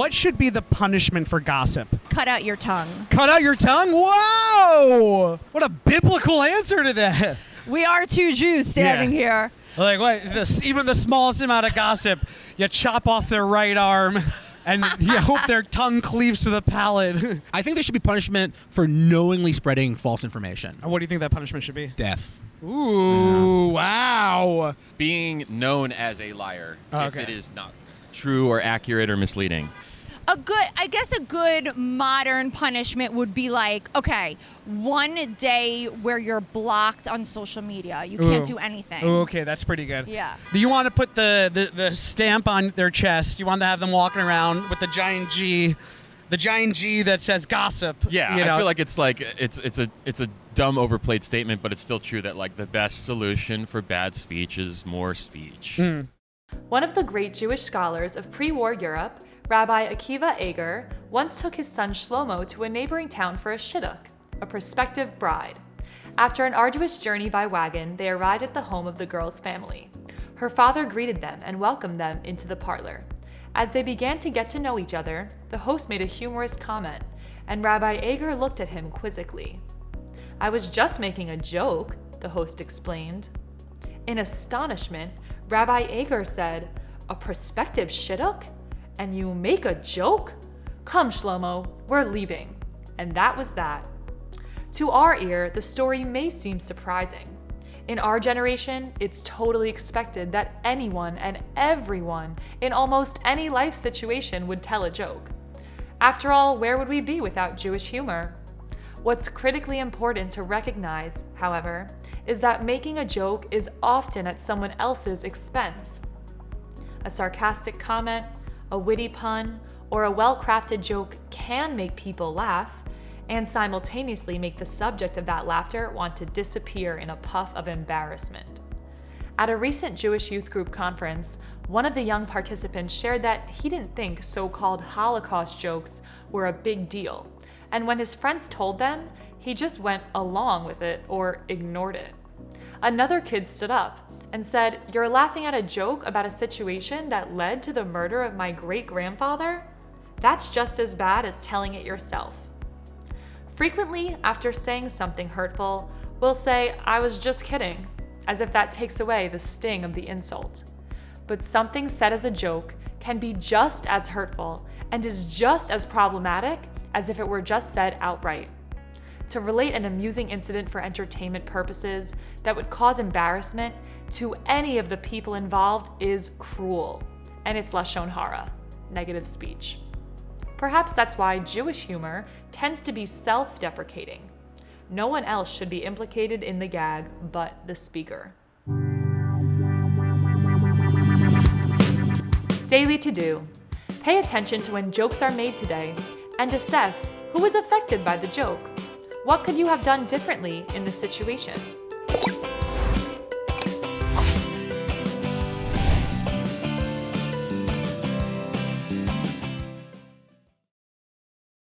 what should be the punishment for gossip? Cut out your tongue. Cut out your tongue? Whoa! What a biblical answer to that. We are two Jews standing here. Like, what? Even the smallest amount of gossip, you chop off their right arm and you hope their tongue cleaves to the palate. I think there should be punishment for knowingly spreading false information. What do you think that punishment should be? Death. Ooh, wow. Being known as a liar if Okay. it is not true or accurate or misleading. I guess a good modern punishment would be like, okay, one day where you're blocked on social media. You can't do anything. Ooh, okay, that's pretty good. Yeah. Do you want to put the stamp on their chest? You want to have them walking around with the giant G that says gossip? Yeah, you know? I feel like it's a dumb overplayed statement, but it's still true that like the best solution for bad speech is more speech. One of the great Jewish scholars of pre-war Europe, Rabbi Akiva Eger, once took his son Shlomo to a neighboring town for a shidduch, a prospective bride. After an arduous journey by wagon, they arrived at the home of the girl's family. Her father greeted them and welcomed them into the parlor. As they began to get to know each other, the host made a humorous comment, and Rabbi Eger looked at him quizzically. "I was just making a joke," the host explained. In astonishment, Rabbi Eger said, "A prospective shidduch? And you make a joke? Come, Shlomo, we're leaving." And that was that. To our ear, the story may seem surprising. In our generation, it's totally expected that anyone and everyone in almost any life situation would tell a joke. After all, where would we be without Jewish humor? What's critically important to recognize, however, is that making a joke is often at someone else's expense. A sarcastic comment, a witty pun, or a well-crafted joke can make people laugh and simultaneously make the subject of that laughter want to disappear in a puff of embarrassment. At a recent Jewish youth group conference, one of the young participants shared that he didn't think so-called Holocaust jokes were a big deal, and when his friends told them, he just went along with it or ignored it. Another kid stood up and said, "You're laughing at a joke about a situation that led to the murder of my great-grandfather? That's just as bad as telling it yourself." Frequently, after saying something hurtful, we'll say, "I was just kidding," as if that takes away the sting of the insult. But something said as a joke can be just as hurtful and is just as problematic as if it were just said outright. To relate an amusing incident for entertainment purposes that would cause embarrassment to any of the people involved is cruel, and it's lashon hara, negative speech. Perhaps that's why Jewish humor tends to be self-deprecating. No one else should be implicated in the gag but the speaker. Daily to-do. Pay attention to when jokes are made today and assess who was affected by the joke. What could you have done differently in this situation?